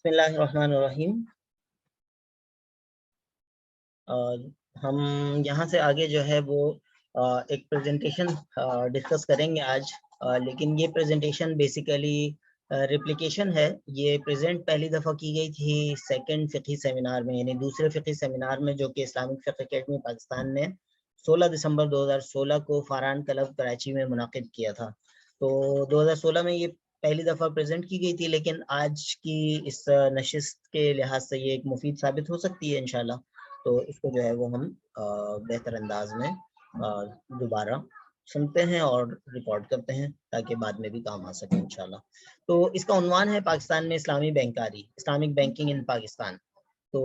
بسم اللہ الرحمن الرحیم. ہم یہاں سے آگے جو ہے وہ ایک پریزنٹیشن ڈسکس کریں گے آج، لیکن یہ پریزنٹیشن بیسیکلی ریپلیکیشن ہے. یہ پریزنٹ پہلی دفعہ کی گئی تھی سیکنڈ فقہی سیمینار میں، یعنی دوسرے فقہی سیمینار میں، جو کہ اسلامک فقہ اکیڈمی پاکستان نے 16 دسمبر 2016 کو فاران کلب کراچی میں منعقد کیا تھا. تو 2016 میں یہ پہلی دفعہ پریزنٹ کی گئی تھی، لیکن آج کی اس نشست کے لحاظ سے یہ ایک مفید ثابت ہو سکتی ہے انشاءاللہ. تو اس کو جو ہے وہ ہم بہتر انداز میں دوبارہ سنتے ہیں اور ریکارڈ کرتے ہیں تاکہ بعد میں بھی کام آ سکے انشاءاللہ. تو اس کا عنوان ہے پاکستان میں اسلامی بینکاری، اسلامک بینکنگ ان پاکستان. تو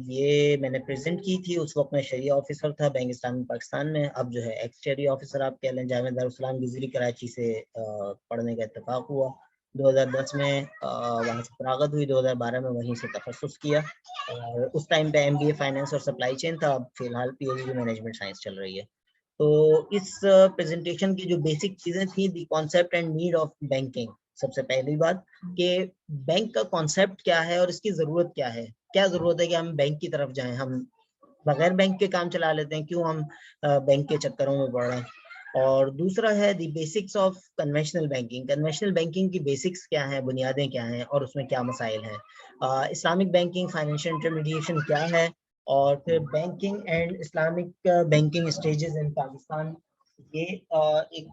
یہ میں نے پریزنٹ کی تھی، اس وقت میں شریعہ آفیسر تھا بینک اسلامی پاکستان میں. اب جو ہے ایکس شریعہ آفیسر آپ کہہ لیں. جامعہ دارالسلام گزری کراچی سے پڑھنے کا اتفاق ہوا. 2010 میں وہاں سے فراغت ہوئی، 2012 میں وہیں سے تخصص کیا، اور اس ٹائم پہ MBA فائنینس اور سپلائی چین تھا. اب فی الحال PhD مینجمنٹ سائنس چل رہی ہے. تو اس پریزنٹیشن کی جو بیسک چیزیں تھیں، the concept and need of banking. سب سے پہلی بات کہ بینک کا کانسیپٹ کیا ہے اور اس کی ضرورت کیا ہے. کیا ضرورت ہے کہ ہم بینک کی طرف جائیں؟ ہم بغیر بینک کے کام چلا لیتے ہیں، کیوں ہم بینک کے چکروں میں پڑ رہے ہیں؟ اور دوسرا ہے the basics of conventional banking. Conventional banking کی بیسکس کیا ہیں، بنیادیں کیا ہیں، اور اس میں کیا مسائل ہیں. اسلامک بینکنگ، فائنینشیل انٹرمیڈیشن کیا ہے، اور پھر banking and Islamic banking stages in Pakistan. یہ ایک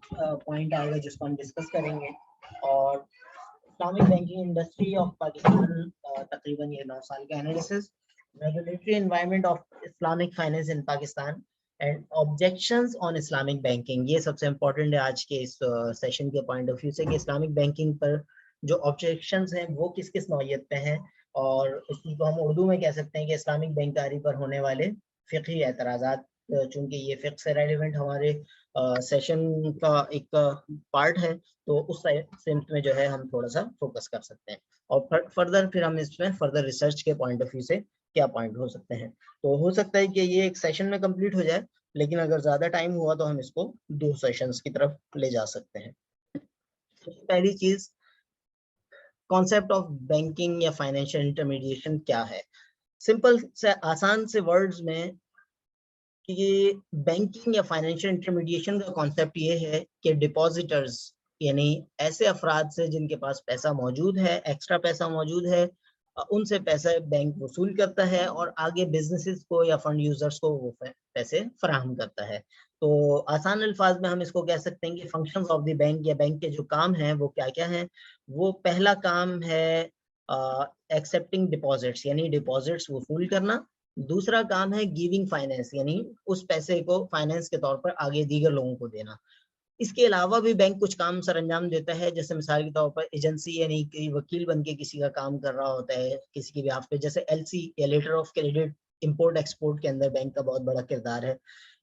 پوائنٹ آئے گا جس کو ہم ڈسکس کریں گے. اور Islamic banking industry of Pakistan, تقریباً یہ 9 سال کا analysis. Regulatory environment of Islamic finance in Pakistan and objections on Islamic banking. یہ سب سے امپورٹنٹ ہے آج کے اس سیشن کے پوائنٹ آف ویو سے، کہ اسلامک بینکنگ پر جو آبجیکشنز ہیں وہ کس کس نوعیت پہ ہیں، اور اس کو ہم اردو میں کہہ سکتے ہیں کہ اسلامک بینکاری پر ہونے والے فقہی اعتراضات. چونکہ یہ فقہ سے ریلیونٹ ہمارے سیشن کا ایک پارٹ ہے، تو اس سمت میں جو ہے ہم تھوڑا سا فوکس کر سکتے ہیں، اور فردر پھر ہم اس میں فردر ریسرچ کے پوائنٹ آف ویو سے کیا پوائنٹ ہو سکتے ہیں. تو ہو سکتا ہے کہ یہ ایک سیشن میں کمپلیٹ ہو جائے، لیکن اگر زیادہ ٹائم ہوا تو ہم اس کو 2 سیشنز کی طرف لے جا سکتے ہیں. پہلی چیز، کانسیپٹ آف بینکنگ یا فائنینشیل انٹرمیڈیشن کیا ہے. سمپل سے آسان سے ورڈز میں کہ بینکنگ یا فائنینشیل انٹرمیڈیشن کا کانسیپٹ یہ ہے کہ ڈپازیٹرز، یعنی ایسے افراد سے جن کے پاس پیسہ موجود ہے، ایکسٹرا پیسہ موجود ہے، ان سے پیسہ بینک وصول کرتا ہے اور آگے بزنسز کو یا فنڈ یوزرز کو وہ پیسے فراہم کرتا ہے. تو آسان الفاظ میں ہم اس کو کہہ سکتے ہیں کہ فنکشنز آف دی بینک، یا بینک کے جو کام ہیں وہ کیا کیا ہیں. وہ پہلا کام ہے ایکسیپٹنگ ڈپازٹس، یعنی ڈپازٹس وصول کرنا. دوسرا کام ہے گیونگ فائنینس، یعنی اس پیسے کو فائنینس کے طور پر آگے دیگر لوگوں کو دینا. اس کے علاوہ بھی بینک کچھ کام سر انجام دیتا ہے، جیسے مثال کے طور پر ایجنسی، یعنی کہ وکیل بن کے کسی کا کام کر رہا ہوتا ہے کسی کی بیہاف پہ، جیسے LC یا letter of credit import export کے اندر بینک کا بہت بڑا کردار ہے.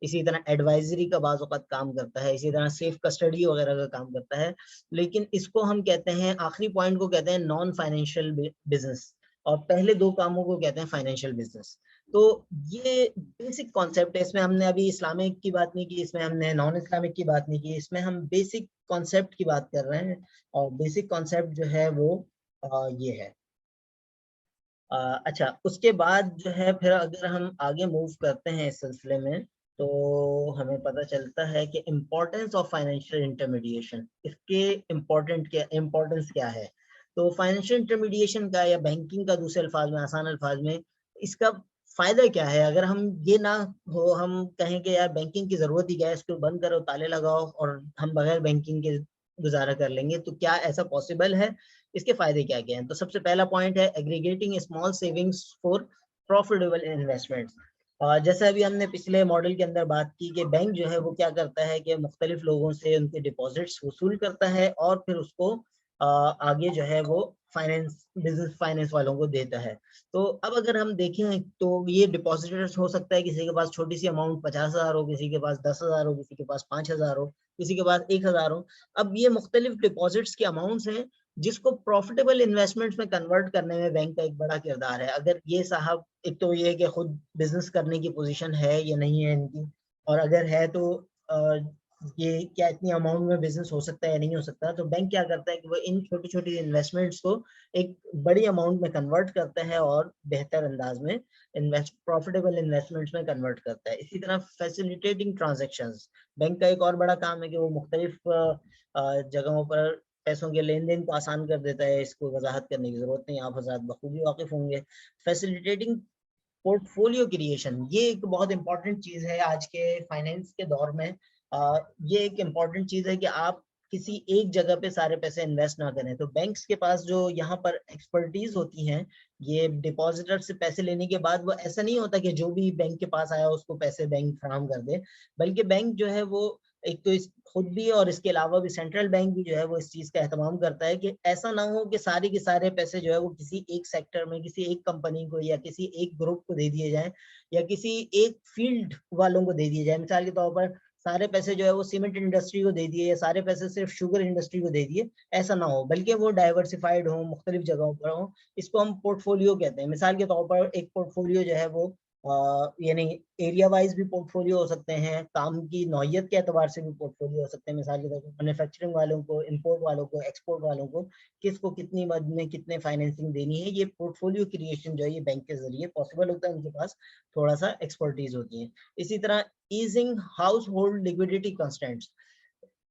اسی طرح ایڈوائزری کا بعض اوقات کام کرتا ہے، اسی طرح سیف کسٹڈی وغیرہ کا کام کرتا ہے. لیکن اس کو ہم کہتے ہیں، آخری پوائنٹ کو کہتے ہیں نان فائنینشیل بزنس، اور پہلے 2 کاموں کو کہتے ہیں فائنینشیل بزنس. تو یہ بیسک کانسیپٹ ہے. اس میں ہم نے ابھی اسلامک کی بات نہیں کی، اس میں ہم نے نان اسلامک کی بات نہیں کی، اس میں ہم بیسک کانسیپٹ کی بات کر رہے ہیں. اور بیسک کانسیپٹ جو ہے وہ یہ ہے. اچھا، اس کے بعد جو ہے پھر اگر ہم آگے موو کرتے ہیں اس سلسلے میں، تو ہمیں پتہ چلتا ہے کہ امپورٹنس آف فائنینشیل انٹرمیڈیشن، اس کے امپورٹنس کیا ہے. تو فائنینشیل انٹرمیڈیشن کا یا بینکنگ کا دوسرے الفاظ میں، آسان الفاظ میں، اس کا فائدہ کیا ہے. اگر ہم یہ نہ ہو، ہم کہیں کہ یار بینکنگ کی ضرورت ہی کیا ہے، اس کو بند کرو، تالے لگاؤ اور ہم بغیر بینکنگ کے گزارا کر لیں گے، تو کیا ایسا پاسبل ہے؟ اس کے فائدے کیا کیا ہیں؟ تو سب سے پہلا پوائنٹ ہے aggregating small savings for profitable investment. جیسے ابھی ہم نے پچھلے ماڈل کے اندر بات کی کہ بینک جو ہے وہ کیا کرتا ہے کہ مختلف لوگوں سے ان کے ڈپازٹس وصول کرتا ہے اور پھر اس کو آگے جو ہے وہ بزنس فائنینس والوں کو دیتا ہے. تو اب اگر ہم دیکھیں تو یہ ڈپازٹرز ہو سکتا ہے کسی کے پاس چھوٹی سی اماؤنٹ 50,000 ہو، کسی کے پاس 10,000 ہو، کسی کے پاس 5,000 ہو، کسی کے پاس 1,000 ہو. اب یہ مختلف ڈپازٹس کے اماؤنٹس ہیں جس کو پروفیٹیبل انویسٹمنٹس میں کنورٹ کرنے میں بینک کا ایک بڑا کردار ہے. اگر یہ صاحب، ایک تو یہ کہ خود بزنس کرنے کی پوزیشن ہے یا نہیں ہے ان کی، اور اگر ہے تو یہ کیا اتنی اماؤنٹ میں بزنس ہو سکتا ہے یا نہیں ہو سکتا. تو بینک کیا کرتا ہے کہ وہ ان چھوٹی چھوٹی انویسٹمنٹس کو ایک بڑی اماؤنٹ میں کنورٹ کرتا ہے اور بہتر انداز میں پروفیٹیبل انویسٹمنٹس میں کنورٹ کرتا ہے. اسی طرح فیسیلیٹیٹنگ ٹرانزیکشنز، بینک کا ایک اور بڑا کام ہے کہ وہ مختلف جگہوں پر پیسوں کے لین دین کو آسان کر دیتا ہے. اس کو وضاحت کرنے کی ضرورت نہیں، آپ حضرات بخوبی واقف ہوں گے. فیسیلیٹیٹنگ پورٹ فولیو کریشن، یہ ایک بہت امپورٹنٹ چیز ہے آج کے فائنینس کے دور میں. یہ ایک امپورٹنٹ چیز ہے کہ آپ کسی ایک جگہ پہ سارے پیسے انویسٹ نہ کریں. تو بینکس کے پاس جو یہاں پر ایکسپرٹیز ہوتی ہیں، یہ ڈپازٹر سے پیسے لینے کے بعد وہ ایسا نہیں ہوتا کہ جو بھی بینک کے پاس آیا اس کو پیسے بینک فراہم کر دے، بلکہ بینک جو ہے وہ ایک تو خود بھی اور اس کے علاوہ بھی سینٹرل بینک بھی جو ہے وہ اس چیز کا اہتمام کرتا ہے کہ ایسا نہ ہو کہ سارے کے سارے پیسے جو ہے وہ کسی ایک سیکٹر میں، کسی ایک کمپنی کو یا کسی ایک گروپ کو دے دیے جائیں یا کسی ایک فیلڈ والوں کو دے دیے جائیں. مثال کے طور پر سارے پیسے جو ہے وہ سیمنٹ انڈسٹری کو دے دیے یا سارے پیسے صرف شوگر انڈسٹری کو دے دیے، ایسا نہ ہو، بلکہ وہ ڈائیورسفائڈ ہوں، مختلف جگہوں پر ہوں. اس کو ہم پورٹ فولیو کہتے ہیں. مثال کے طور پر ایک پورٹ فولیو جو ہے وہ یعنی ایریا وائز بھی پورٹ فولیو ہو سکتے ہیں، کام کی نوعیت کے اعتبار سے بھی پورٹ فولیو ہو سکتے ہیں. مثال کے طور پر مینوفیکچرنگ والوں کو، امپورٹ والوں کو، ایکسپورٹ والوں کو کس کو کتنی مد میں کتنے فائنینسنگ دینی ہے، یہ پورٹ فولیو کریشن جو ہے یہ بینک کے ذریعے پاسبل ہوتا ہے. ان کے پاس تھوڑا سا ایکسپرٹیز ہوتی ہے. اسی طرح easing household liquidity constants.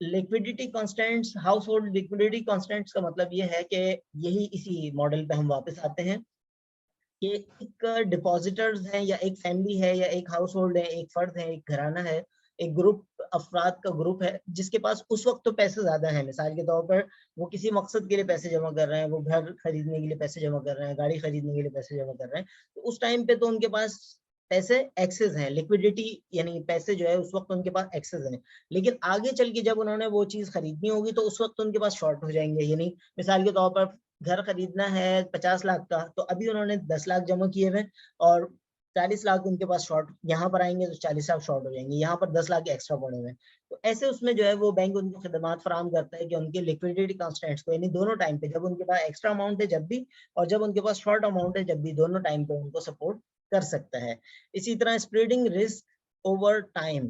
Liquidity constants, household liquidity constants کا مطلب یہ ہے کہ یہی اسی ماڈل پہ ہم واپس آتے ہیں کہ ایک ڈپازیٹرز ہیں یا ایک فیملی ہے یا ایک ہاؤس ہولڈ ہے، ایک فرد ہے، ایک گھرانہ ہے، ایک گروپ افراد کا گروپ ہے جس کے پاس اس وقت تو پیسے زیادہ ہیں. مثال کے طور پر وہ کسی مقصد کے لیے پیسے جمع کر رہے ہیں، وہ گھر خریدنے کے لیے پیسے جمع کر رہے ہیں، گاڑی خریدنے کے لیے پیسے جمع کر رہے ہیں. تو اس ٹائم پہ تو ان کے پاس پیسے ایکسس ہیں، لیکوڈیٹی یعنی پیسے جو ہے اس وقت ان کے پاس ایکسس ہیں. لیکن آگے چل کے جب انہوں نے وہ چیز خریدنی ہوگی تو اس وقت ان کے پاس شارٹ ہو جائیں گے. یعنی مثال کے طور پر گھر خریدنا ہے 50 لاکھ کا، تو ابھی انہوں نے 10 لاکھ جمع کیے ہوئے اور 40 لاکھ ان کے پاس شارٹ، یہاں پر آئیں گے تو 40 لاکھ شارٹ ہو جائیں گے، یہاں پر 10 لاکھ ایکسٹرا پڑے ہوئے. تو ایسے اس میں جو ہے وہ بینک ان کو خدمات فراہم کرتا ہے کہ ان کے لیکوڈیٹی کانسٹینٹس کو، یعنی دونوں ٹائم پہ، جب ان کے پاس ایکسٹرا اماؤنٹ ہے جب بھی، اور جب ان کے پاس شارٹ اماؤنٹ ہے جب بھی، دونوں ٹائم پہ ان کو سپورٹ کر سکتا ہے. اسی طرح spreading risk over time,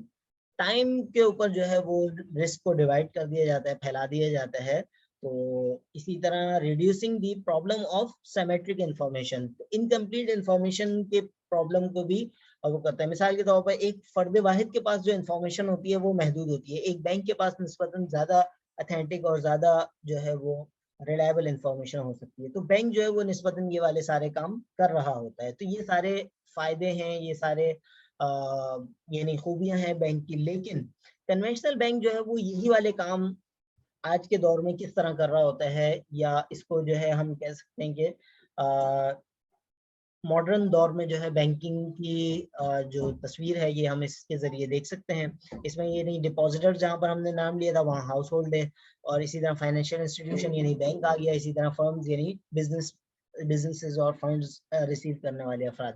time کے اوپر جو ہے وہ رسک کو ڈیوائڈ کر دیا جاتا ہے، پھیلا دیا جاتا ہے. تو اسی طرح reducing the problem of symmetric information, incomplete information کے پرابلم کو بھی وہ کرتا ہے. مثال کے طور پر ایک فرد واحد کے پاس جو انفارمیشن ہوتی ہے وہ محدود ہوتی ہے، ایک بینک کے پاس نسبتاً زیادہ اتھینٹک اور زیادہ جو ہے وہ ریلائبل انفارمیشن ہو سکتی ہے. تو بینک جو ہے وہ نسبتاً یہ والے سارے کام کر رہا ہوتا ہے. تو یہ سارے فائدے ہیں، یہ سارے یعنی خوبیاں ہیں بینک کی. لیکن کنونشنل بینک جو ہے وہ یہی والے کام آج کے دور میں کس طرح کر رہا ہوتا ہے، یا اس کو جو ہے ہم کہہ سکتے ہیں کہ ماڈرن دور میں جو ہے بینکنگ کی جو تصویر ہے یہ ہم اس کے ذریعے دیکھ سکتے ہیں. اس میں یہ نہیں ڈپازیٹر جہاں پر ہم نے نام لیا تھا وہاں ہاؤس ہولڈ ہے، اور اسی طرح فائنینشیل انسٹیٹیوشن یعنی بینک آ گیا، اسی طرح فرمز یعنی بزنسز اور فنڈز ریسیو کرنے والے افراد.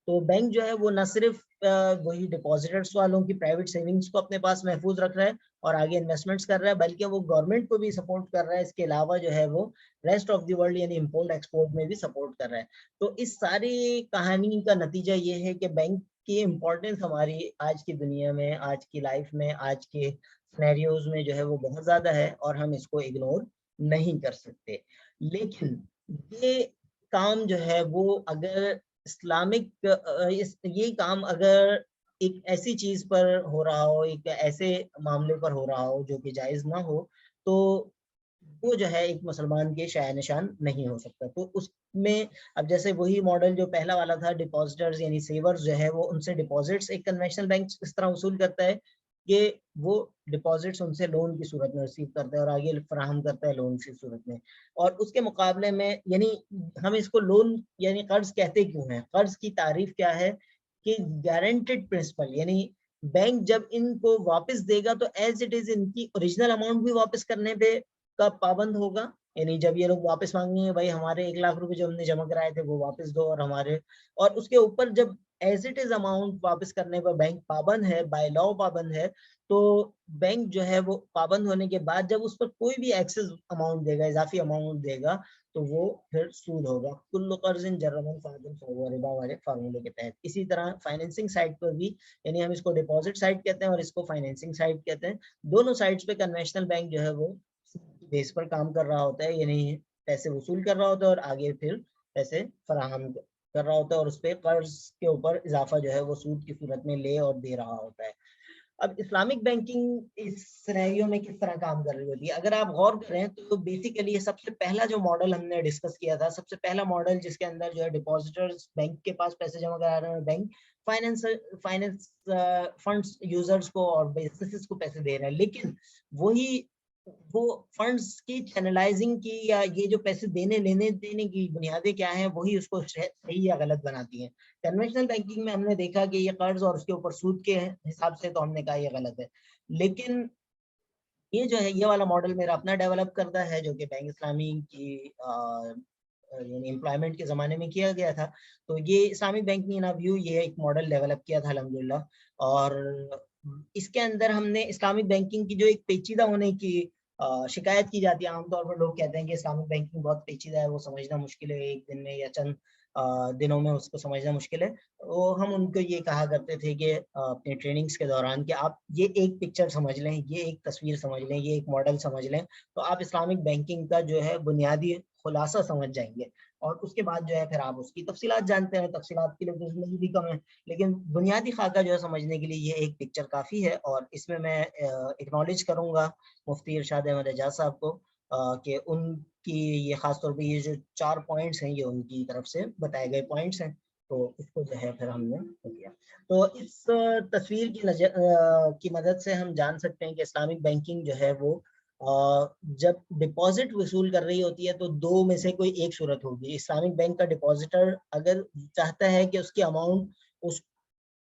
تو بینک جو ہے وہ نہ صرف وہی ڈپازیٹرس والوں کی پرائیویٹ سیونگز کو اپنے پاس محفوظ رکھ رہا ہے اور آگے انویسٹمنٹس کر رہا ہے، بلکہ وہ گورنمنٹ کو بھی سپورٹ کر رہا ہے. اس کے علاوہ جو ہے وہ ریسٹ آف دی ورلڈ یعنی امپورٹ ایکسپورٹ میں بھی سپورٹ کر رہا ہے. تو اس ساری کہانی کا نتیجہ یہ ہے کہ بینک کی امپورٹنس ہماری آج کی دنیا میں، آج کی لائف میں، آج کے سینیریوز میں جو ہے وہ بہت زیادہ ہے اور ہم اس کو اگنور نہیں کر سکتے. لیکن یہ کام جو ہے وہ اگر اسلامک یہ کام اگر ایک ایسی چیز پر ہو رہا ہو، ایک ایسے معاملے پر ہو رہا ہو جو کہ جائز نہ ہو، تو وہ جو ہے ایک مسلمان کے شایع نشان نہیں ہو سکتا. تو اس میں اب جیسے وہی ماڈل جو پہلا والا تھا، ڈپازیٹرز یعنی سیورز جو ہے وہ ان سے ڈپازٹس ایک کنونشنل بینک اس طرح وصول کرتا ہے کہ وہ ڈپازٹس ان سے لون کی صورت میں ریسیو کرتا ہے اور آگے فراہم کرتا ہے لون کی صورت میں. اور اس کے مقابلے میں یعنی ہم اس کو لون یعنی قرض کہتے کیوں ہیں؟ قرض کی تعریف کیا ہے کہ گارنٹیڈ پرنسپل، یعنی بینک جب ان کو واپس دے گا تو ایز اٹ از ان کی اوریجنل اماؤنٹ بھی واپس کرنے پہ کا پابند ہوگا. یعنی جب یہ لوگ واپس مانگیں گے بھائی ہمارے 1 لاکھ روپے جو ہم نے جمع کرائے تھے وہ واپس دو، اور ہمارے، اور اس کے اوپر جب ایز اٹ از اماؤنٹ واپس کرنے پر بینک پابند ہے, بائی لا پابند ہے, تو بینک جو ہے وہ پابند ہونے کے بعد جب اس پر کوئی بھی ایکسس اماؤنٹ دے گا, اضافی اماؤنٹ دے گا, تو وہ پھر سود ہوگا. کل قرض جرمن فاضل فہو ربا والے فارمولے کے تحت. اسی طرح فائنینسنگ سائٹ پر بھی, یعنی ہم اس کو ڈپازٹ سائٹ کہتے ہیں اور اس کو فائنینسنگ سائٹ کہتے ہیں. دونوں سائٹس پہ کنوینشنل بینک جو ہے وہ بیس پر کام کر رہا ہوتا ہے, یعنی پیسے وصول کر رہا ہوتا ہے اور آگے پھر پیسے فراہم کر رہا ہوتا ہے, اور اس پہ قرض کے اوپر اضافہ جو ہے وہ سود کی صورت میں لے اور دے رہا ہوتا ہے. اب اسلامک بینکنگ اس سینیریو میں کس طرح کام کر رہی ہوتی ہے, اگر آپ غور کریں تو بیسیکلی یہ سب سے پہلا جو ماڈل ہم نے ڈسکس کیا تھا, سب سے پہلا ماڈل جس کے اندر جو ہے ڈپازیٹرز بینک کے پاس پیسے جمع کرا رہے ہیں, بینک فائنینس فنڈس یوزرز کو اور بزنسز کو پیسے دے رہے ہیں, لیکن وہی وہ فنڈز کی چینلائزنگ کی یا یہ جو پیسے دینے دینے کی بنیادیں کیا ہیں, وہی اس کو صحیح یا غلط بناتی ہیں. کنونشنل بینکنگ میں ہم نے دیکھا کہ یہ قرض اور اس کے اوپر سود کے حساب سے, تو ہم نے کہا یہ غلط ہے. لیکن یہ جو ہے, یہ والا ماڈل میرا اپنا ڈیولپ کرتا ہے, جو کہ بینک اسلامی کی یعنی امپلائمنٹ کے زمانے میں کیا گیا تھا. تو یہ اسلامک بینکنگ ان ویو, یہ ایک ماڈل ڈیولپ کیا تھا الحمدللہ. اور اس کے اندر ہم نے اسلامک بینکنگ کی جو ایک پیچیدہ ہونے کی شکایت کی جاتی ہے, عام طور پر لوگ کہتے ہیں کہ اسلامک بینکنگ بہت پیچیدہ ہے, وہ سمجھنا مشکل ہے, ایک دن میں یا چند دنوں میں اس کو سمجھنا مشکل ہے. وہ ہم ان کو یہ کہا کرتے تھے کہ اپنے ٹریننگز کے دوران کہ آپ یہ ایک پکچر سمجھ لیں, یہ ایک تصویر سمجھ لیں, یہ ایک ماڈل سمجھ لیں, تو آپ اسلامک بینکنگ کا جو ہے بنیادی خلاصہ سمجھ جائیں گے. اور اس کے بعد جو ہے پھر آپ اس کی تفصیلات جانتے ہیں, تفصیلات کے لیے تو زندگی بھی کم ہے, لیکن بنیادی خاکہ جو ہے سمجھنے کے لیے یہ ایک پکچر کافی ہے. اور اس میں اکنالج کروں گا مفتی ارشاد احمد اعجاز صاحب کو کہ ان کی یہ خاص طور پہ یہ جو 4 پوائنٹس ہیں, یہ ان کی طرف سے بتائے گئے پوائنٹس ہیں, تو اس کو جو ہے پھر ہم نے کیا. تو اس تصویر کی مدد سے ہم جان سکتے ہیں کہ اسلامک بینکنگ جو ہے وہ جب ڈپازٹ وصول کر رہی ہوتی ہے تو دو میں سے کوئی ایک صورت ہوگی. اسلامک بینک کا ڈپازیٹر اگر چاہتا ہے کہ اس کی اماؤنٹ اس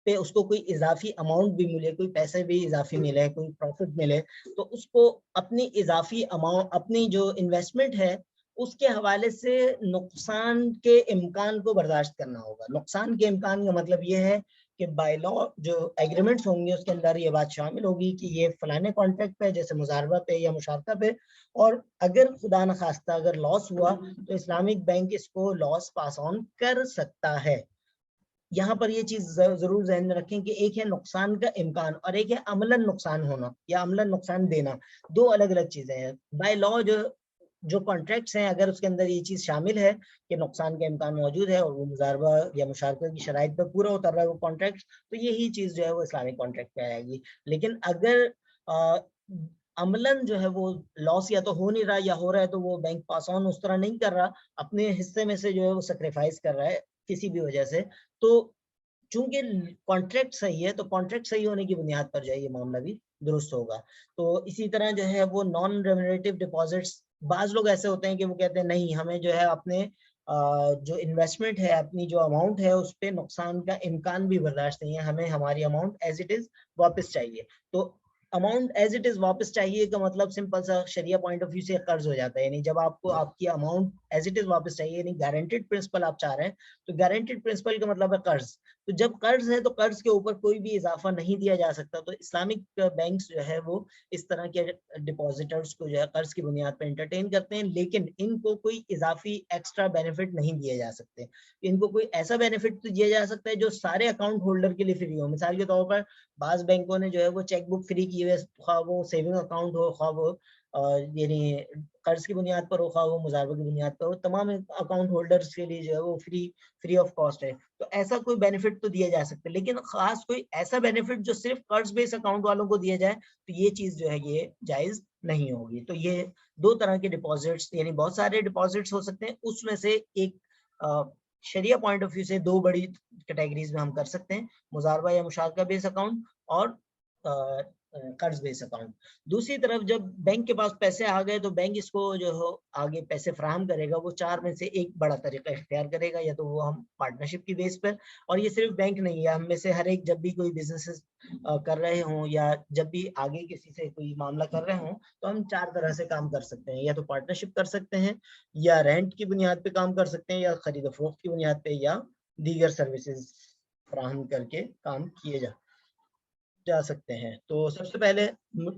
پہ اس کو کوئی اضافی اماؤنٹ بھی ملے, کوئی پیسے بھی اضافی ملے, کوئی پروفٹ ملے, تو اس کو اپنی اضافی اماؤنٹ, اپنی جو انویسٹمنٹ ہے اس کے حوالے سے نقصان کے امکان کو برداشت کرنا ہوگا. نقصان کے امکان کا مطلب یہ ہے کہ بائی لا جو ایگریمنٹس ہوں گے اس کے اندر یہ بات شامل ہوگی کہ یہ فلانے کانٹریکٹ پہ, جیسے مضاربہ پہ یا مشارکہ پہ, اور اگر خدا نخواستہ اگر لاس ہوا تو اسلامک بینک اس کو لاس پاس آن کر سکتا ہے. یہاں پر یہ چیز ضرور ذہن میں رکھیں کہ ایک ہے نقصان کا امکان اور ایک ہے عملاً نقصان ہونا یا عملاً نقصان دینا, دو الگ الگ چیزیں ہیں. بائی لا جو کانٹریکٹس ہیں, اگر اس کے اندر یہ چیز شامل ہے کہ نقصان کا امکان موجود ہے اور وہ مضاربہ یا مشارکت کی شرائط پہ پورا اتر رہا ہے وہ کانٹریکٹ, تو یہی چیز جو ہے وہ اسلامک کانٹریکٹ پہ آئے گی. لیکن اگر عملاً جو ہے وہ لاس یا تو ہو نہیں رہا یا ہو رہا ہے تو وہ بینک پاس آن اس طرح نہیں کر رہا, اپنے حصے میں سے جو ہے وہ سیکریفائز کر رہا ہے کسی بھی وجہ سے, تو چونکہ کانٹریکٹ صحیح ہے تو کانٹریکٹ صحیح ہونے کی بنیاد پر جو ہے یہ معاملہ بھی درست ہوگا. تو اسی طرح جو ہے وہ نان ریمونریٹو ڈپازٹس, بعض لوگ ایسے ہوتے ہیں کہ وہ کہتے ہیں نہیں, ہمیں جو ہے اپنے جو انویسٹمنٹ ہے, اپنی جو اماؤنٹ ہے اس پہ نقصان کا امکان بھی برداشت نہیں ہے, ہمیں ہماری اماؤنٹ ایز اٹ از واپس چاہیے. تو اماؤنٹ ایز اٹ از واپس چاہیے کا مطلب سمپل سا شریعہ پوائنٹ آف ویو سے قرض ہو جاتا ہے. یعنی جب آپ کو آپ کی اماؤنٹ ایز اٹ از واپس چاہیے, یعنی گارنٹیڈ پرنسپل آپ چاہ رہے ہیں, تو گارنٹیڈ پرنسپل کا مطلب ہے قرض. تو جب قرض ہے تو قرض کے اوپر کوئی بھی اضافہ نہیں دیا جا سکتا. تو اسلامک بینکس جو ہے وہ اس طرح کے ڈپازیٹرز کو جو ہے قرض کی بنیاد پر انٹرٹین کرتے ہیں, لیکن ان کو کوئی اضافی ایکسٹرا بینیفٹ نہیں دیے جا سکتے. ان کو کوئی ایسا بینیفٹ دیا جا سکتا ہے جو سارے اکاؤنٹ ہولڈر کے لیے فری ہو. مثال کے طور پر بعض بینکوں نے جو ہے وہ چیک بک فری کی ہوئے, خواہ وہ سیونگ اکاؤنٹ ہو, خواہ وہ یعنی قرض کی بنیاد پر ہو, خواہ وہ مضاربہ کی بنیاد پر ہو, تمام اکاؤنٹ ہولڈرز کے لیے جو ہے وہ فری آف کاسٹ ہے. تو ایسا کوئی بینیفٹ تو دیا جا سکتا ہے, لیکن خاص کوئی ایسا بینیفٹ جو صرف قرض بیس اکاؤنٹ والوں کو دیا جائے تو یہ چیز جو ہے یہ جائز نہیں ہوگی. تو یہ دو طرح کے ڈپازٹس, یعنی بہت سارے ڈپازٹس ہو سکتے ہیں, اس میں سے ایک شریعہ پوائنٹ آف ویو سے دو بڑی کیٹیگریز میں ہم کر سکتے ہیں, مضاربہ یا مشارکہ بیس اکاؤنٹ اور قرض بیس اکاؤنٹ. دوسری طرف جب بینک کے پاس پیسے آ گئے تو بینک اس کو جو ہو آگے پیسے فراہم کرے گا, وہ چار میں سے ایک بڑا طریقہ اختیار کرے گا, یا تو وہ ہم پارٹنرشپ کی بیس پر, اور یہ صرف بینک نہیں ہے, ہم میں سے ہر ایک جب بھی کوئی بزنس کر رہے ہوں یا جب بھی آگے کسی سے کوئی معاملہ کر رہے ہوں, تو ہم چار طرح سے کام کر سکتے ہیں. یا تو پارٹنرشپ کر سکتے ہیں, یا رینٹ کی بنیاد پہ کام کر سکتے ہیں, یا خرید و فروخت کی بنیاد پہ, یا دیگر سروسز فراہم کر کے کام کیے جا سکتے ہیں. تو سب سے پہلے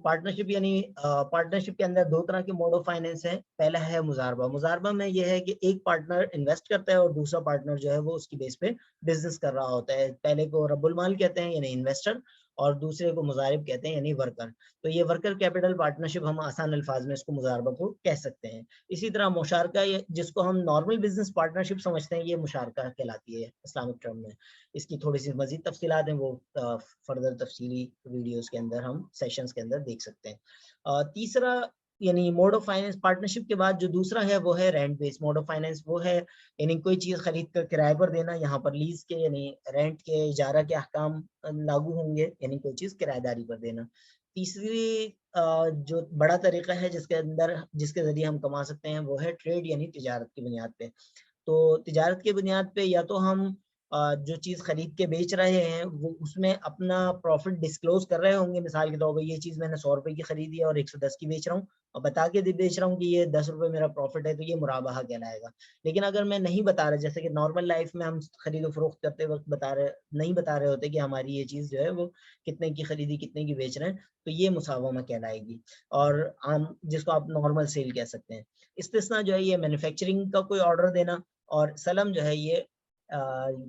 پارٹنرشپ، یعنی پارٹنرشپ کے اندر دو طرح کے موڈ آف فائنینس ہیں. پہلا ہے مزاربہ. مزاربہ میں یہ ہے کہ ایک پارٹنر انویسٹ کرتا ہے اور دوسرا پارٹنر جو ہے وہ اس کی بیس پہ بزنس کر رہا ہوتا ہے. پہلے کو رب المال کہتے ہیں یعنی انویسٹر، اور دوسرے کو مضارب کہتے ہیں یعنی ورکر. تو یہ ورکر کیپٹل پارٹنرشپ ہم آسان الفاظ میں اس کو مزاربہ کو کہہ سکتے ہیں. اسی طرح مشارکہ، جس کو ہم نارمل بزنس پارٹنرشپ سمجھتے ہیں، یہ مشارکہ کہلاتی ہے اسلامک ٹرم میں. اس کی تھوڑی سی مزید تفصیلات ہیں، وہ فردر تفصیلی ویڈیوز کے اندر ہم سیشنز کے اندر دیکھ سکتے ہیں. تیسرا یعنی موڈ آف فائنینس پارٹنرشپ کے بعد جو دوسرا ہے وہ ہے rent base mode of finance. وہ ہے یعنی کوئی چیز خرید کر کرائے پر دینا. یہاں پر لیز کے یعنی رینٹ کے، اجارہ کے احکام لاگو ہوں گے، یعنی کوئی چیز کرایہ داری پر دینا. تیسری جو بڑا طریقہ ہے جس کے ذریعے ہم کما سکتے ہیں وہ ہے ٹریڈ، یعنی تجارت کی بنیاد پہ. تو تجارت کی بنیاد پہ یا تو ہم جو چیز خرید کے بیچ رہے ہیں وہ اس میں اپنا پروفٹ ڈسکلوز کر رہے ہوں گے. مثال کے طور پر یہ چیز میں نے 100 روپے کی خریدی ہے اور 110 کی بیچ رہا ہوں، اور بتا کے بیچ رہا ہوں کہ یہ 10 روپے میرا پروفٹ ہے، تو یہ مرابحہ کہلائے گا. لیکن اگر میں نہیں بتا رہا، جیسے کہ نارمل لائف میں ہم خرید و فروخت کرتے وقت نہیں بتا رہے ہوتے کہ ہماری یہ چیز جو ہے وہ کتنے کی خریدی کتنے کی بیچ رہے ہیں، تو یہ مساومہ کہلائے گی، اور عام جس کو آپ نارمل سیل کہہ سکتے ہیں. استثنا جو ہے یہ مینوفیکچرنگ کا کوئی آرڈر دینا، اور سلم جو ہے یہ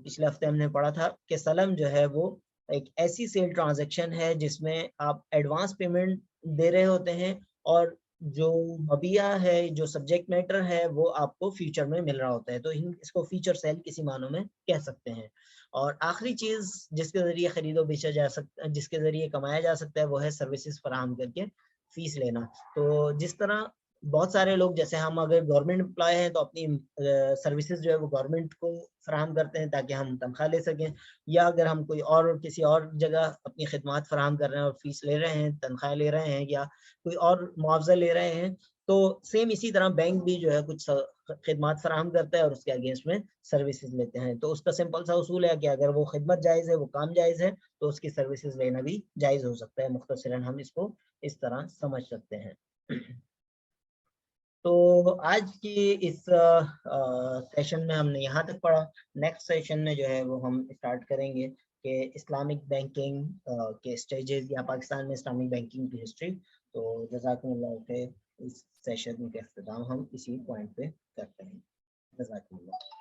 پچھلے ہفتے ہم نے پڑھا تھا کہ سلم جو ہے وہ ایک ایسی سیل ٹرانزیکشن ہے جس میں آپ ایڈوانس پیمنٹ دے رہے ہوتے ہیں، اور جو مبیع ہے، جو سبجیکٹ میٹر ہے، وہ آپ کو فیوچر میں مل رہا ہوتا ہے. تو اس کو فیوچر سیل کسی معنوں میں کہہ سکتے ہیں. اور آخری چیز جس کے ذریعے خرید و بیچا جا سکتا، جس کے ذریعے کمایا جا سکتا ہے، وہ ہے سروسز فراہم کر کے فیس لینا. تو جس طرح بہت سارے لوگ، جیسے ہم اگر گورنمنٹ امپلائی ہیں تو اپنی سروسز جو ہے وہ گورنمنٹ کو فراہم کرتے ہیں تاکہ ہم تنخواہ لے سکیں، یا اگر ہم کوئی اور کسی اور جگہ اپنی خدمات فراہم کر رہے ہیں اور فیس لے رہے ہیں، تنخواہ لے رہے ہیں، یا کوئی اور معاوضہ لے رہے ہیں، تو سیم اسی طرح بینک بھی جو ہے کچھ خدمات فراہم کرتا ہے اور اس کے اگینسٹ میں سروسز لیتے ہیں. تو اس کا سمپل سا اصول ہے کہ اگر وہ خدمت جائز ہے، وہ کام جائز ہے، تو اس کی سروسز لینا بھی جائز ہو سکتا ہے. مختصراً ہم اس کو اس طرح سمجھ سکتے ہیں. تو آج کی اس سیشن میں ہم نے یہاں تک پڑھا. نیکسٹ سیشن میں جو ہے وہ ہم اسٹارٹ کریں گے کہ اسلامک بینکنگ کے اسٹیجز یا پاکستان میں اسلامک بینکنگ کی ہسٹری. تو جزاکم اللہ خیر. اس سیشن کے اختتام ہم اسی پوائنٹ پہ کرتے ہیں. جزاکم اللہ.